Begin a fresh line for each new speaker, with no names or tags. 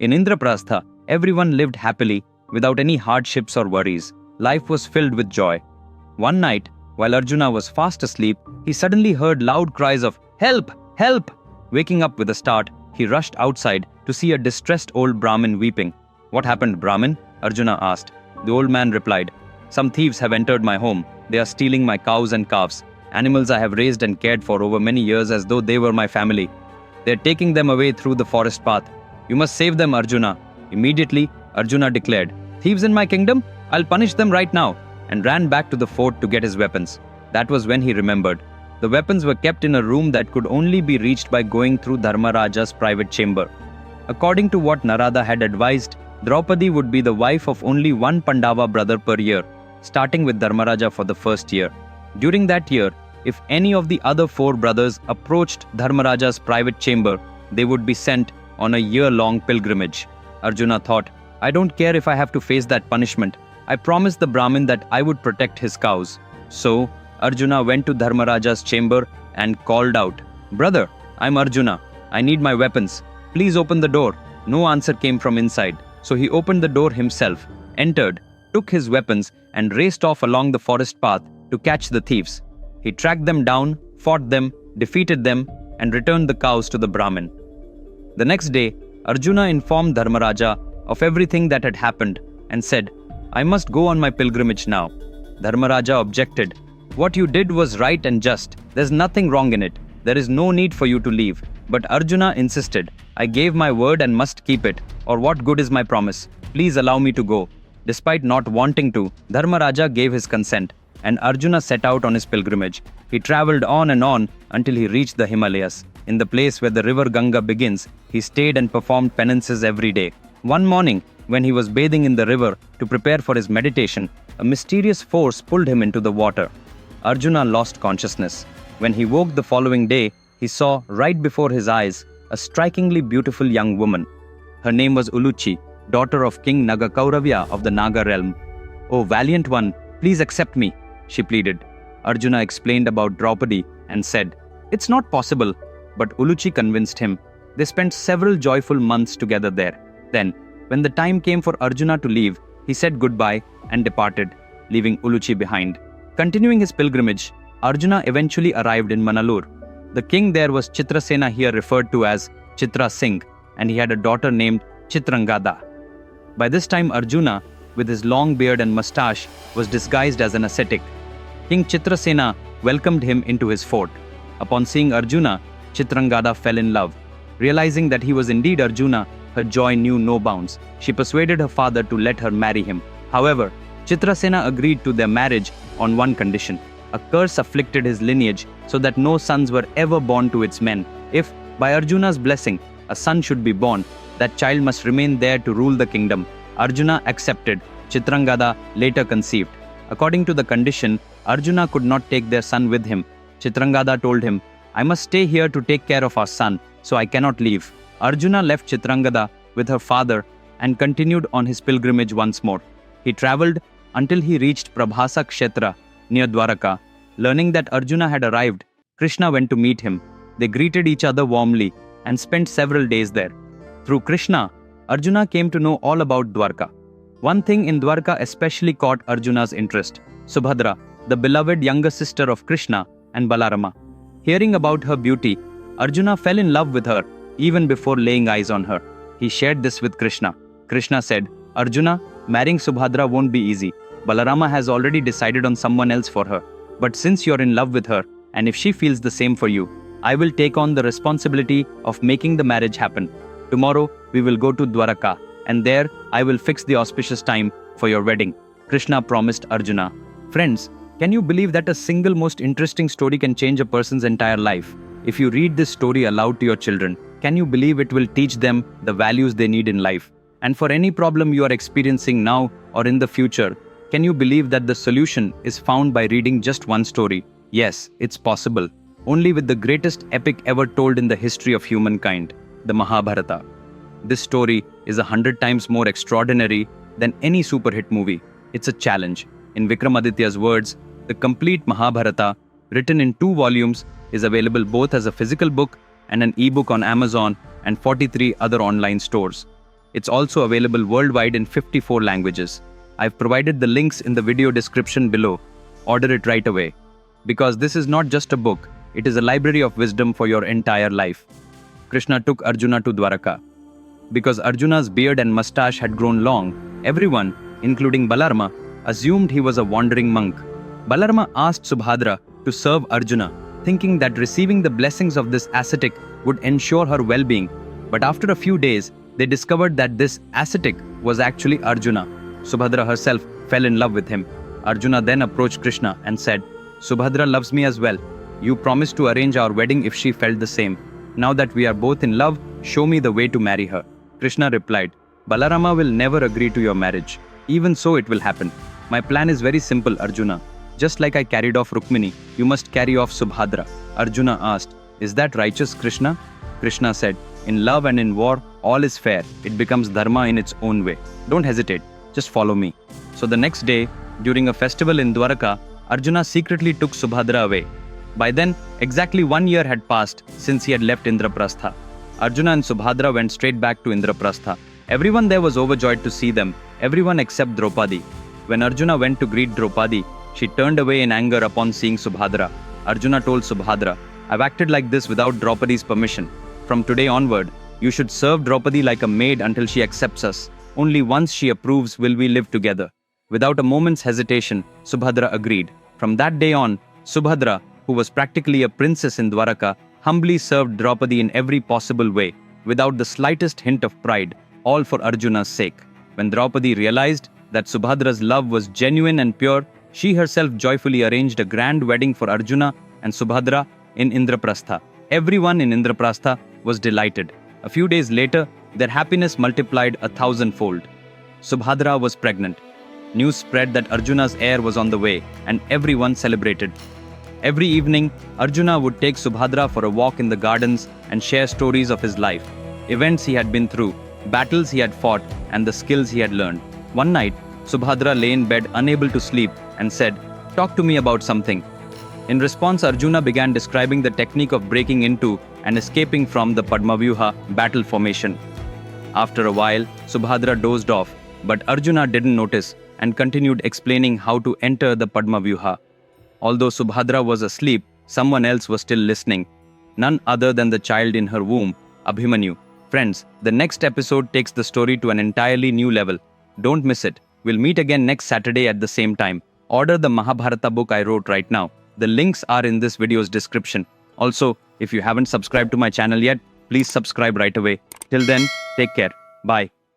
In Indraprastha, everyone lived happily without any hardships or worries. Life was filled with joy. One night, while Arjuna was fast asleep, he suddenly heard loud cries of "Help! Help!" Waking up with a start, he rushed outside to see a distressed old Brahmin weeping. "What happened, Brahmin?" Arjuna asked. The old man replied, "Some thieves have entered my home. They are stealing my cows and calves, animals I have raised and cared for over many years as though they were my family. They are taking them away through the forest path. You must save them, Arjuna." Immediately, Arjuna declared, "Thieves in my kingdom? I'll punish them right now," and ran back to the fort to get his weapons. That was when he remembered. The weapons were kept in a room that could only be reached by going through Dharmaraja's private chamber. According to what Narada had advised, Draupadi would be the wife of only one Pandava brother per year, starting with Dharmaraja for the first year. During that year, if any of the other four brothers approached Dharmaraja's private chamber, they would be sent on a year-long pilgrimage. Arjuna thought, "I don't care if I have to face that punishment. I promised the Brahmin that I would protect his cows." So, Arjuna went to Dharmaraja's chamber and called out, "Brother, I'm Arjuna. I need my weapons. Please open the door." No answer came from inside, so he opened the door himself, entered, took his weapons, and raced off along the forest path to catch the thieves. He tracked them down, fought them, defeated them, and returned the cows to the Brahmin. The next day, Arjuna informed Dharmaraja of everything that had happened and said, "I must go on my pilgrimage now." Dharmaraja objected. "What you did was right and just. There's nothing wrong in it. There is no need for you to leave." But Arjuna insisted, "I gave my word and must keep it, or what good is my promise? Please allow me to go." Despite not wanting to, Dharmaraja gave his consent, and Arjuna set out on his pilgrimage. He traveled on and on until he reached the Himalayas. In the place where the river Ganga begins, he stayed and performed penances every day. One morning, when he was bathing in the river to prepare for his meditation, a mysterious force pulled him into the water. Arjuna lost consciousness. When he woke the following day, he saw right before his eyes a strikingly beautiful young woman. Her name was Ulupi, daughter of King Naga of the Naga realm. "Oh, valiant one, please accept me," she pleaded. Arjuna explained about Draupadi and said, "It's not possible." But Ulupi convinced him. They spent several joyful months together there. Then, when the time came for Arjuna to leave, he said goodbye and departed, leaving Ulupi behind. Continuing his pilgrimage, Arjuna eventually arrived in Manalooru. The king there was Chitrasena, here referred to as Chitra Singh, and he had a daughter named Chitrangada. By this time, Arjuna, with his long beard and mustache, was disguised as an ascetic. King Chitrasena welcomed him into his fort. Upon seeing Arjuna, Chitrangada fell in love. Realizing that he was indeed Arjuna, her joy knew no bounds. She persuaded her father to let her marry him. However, Chitrasena agreed to their marriage on one condition. A curse afflicted his lineage so that no sons were ever born to its men. If, by Arjuna's blessing, a son should be born, that child must remain there to rule the kingdom. Arjuna accepted. Chitrangada later conceived. According to the condition, Arjuna could not take their son with him. Chitrangada told him, "I must stay here to take care of our son, so I cannot leave." Arjuna left Chitrangada with her father and continued on his pilgrimage once more. He traveled until he reached Prabhasa Kshetra near Dwaraka. Learning that Arjuna had arrived, Krishna went to meet him. They greeted each other warmly and spent several days there. Through Krishna, Arjuna came to know all about Dwaraka. One thing in Dwaraka especially caught Arjuna's interest: Subhadra, the beloved younger sister of Krishna and Balarama. Hearing about her beauty, Arjuna fell in love with her even before laying eyes on her. He shared this with Krishna. Krishna said, "Arjuna, marrying Subhadra won't be easy. Balarama has already decided on someone else for her. But since you're in love with her, and if she feels the same for you, I will take on the responsibility of making the marriage happen. Tomorrow, we will go to Dwaraka, and there I will fix the auspicious time for your wedding," Krishna promised Arjuna. Friends, can you believe that a single most interesting story can change a person's entire life? If you read this story aloud to your children, can you believe it will teach them the values they need in life? And for any problem you are experiencing now or in the future, can you believe that the solution is found by reading just one story? Yes, it's possible. Only with the greatest epic ever told in the history of humankind, the Mahabharata. This story is 100 times more extraordinary than any super hit movie. It's a challenge. In Vikramaditya's words, the complete Mahabharata, written in 2 volumes, is available both as a physical book and an ebook on Amazon and 43 other online stores. It's also available worldwide in 54 languages. I've provided the links in the video description below. Order it right away. Because this is not just a book, it is a library of wisdom for your entire life. Krishna took Arjuna to Dwaraka. Because Arjuna's beard and mustache had grown long, everyone, including Balarama, assumed he was a wandering monk. Balarama asked Subhadra to serve Arjuna, thinking that receiving the blessings of this ascetic would ensure her well-being. But after a few days, they discovered that this ascetic was actually Arjuna. Subhadra herself fell in love with him. Arjuna then approached Krishna and said, "Subhadra loves me as well. You promised to arrange our wedding if she felt the same. Now that we are both in love, show me the way to marry her." Krishna replied, "Balarama will never agree to your marriage. Even so, it will happen. My plan is very simple, Arjuna. Just like I carried off Rukmini, you must carry off Subhadra." Arjuna asked, "Is that righteous, Krishna?" Krishna said, "In love and in war, all is fair. It becomes dharma in its own way. Don't hesitate. Just follow me." So the next day, during a festival in Dwaraka, Arjuna secretly took Subhadra away. By then, exactly 1 year had passed since he had left Indraprastha. Arjuna and Subhadra went straight back to Indraprastha. Everyone there was overjoyed to see them, everyone except Draupadi. When Arjuna went to greet Draupadi, she turned away in anger upon seeing Subhadra. Arjuna told Subhadra, "I've acted like this without Draupadi's permission. From today onward, you should serve Draupadi like a maid until she accepts us. Only once she approves will we live together." Without a moment's hesitation, Subhadra agreed. From that day on, Subhadra, who was practically a princess in Dwaraka, humbly served Draupadi in every possible way, without the slightest hint of pride, all for Arjuna's sake. When Draupadi realized that Subhadra's love was genuine and pure, she herself joyfully arranged a grand wedding for Arjuna and Subhadra in Indraprastha. Everyone in Indraprastha was delighted. A few days later, their happiness multiplied 1,000-fold. Subhadra was pregnant. News spread that Arjuna's heir was on the way, and everyone celebrated. Every evening, Arjuna would take Subhadra for a walk in the gardens and share stories of his life, events he had been through, battles he had fought, and the skills he had learned. One night, Subhadra lay in bed unable to sleep and said, "Talk to me about something." In response, Arjuna began describing the technique of breaking into and escaping from the Padmavyuha battle formation. After a while, Subhadra dozed off, but Arjuna didn't notice and continued explaining how to enter the Padmavyuha. Although Subhadra was asleep, someone else was still listening. None other than the child in her womb, Abhimanyu. Friends, the next episode takes the story to an entirely new level. Don't miss it. We'll meet again next Saturday at the same time. Order the Mahabharata book I wrote right now. The links are in this video's description. Also, if you haven't subscribed to my channel yet, please subscribe right away. Till then, take care. Bye.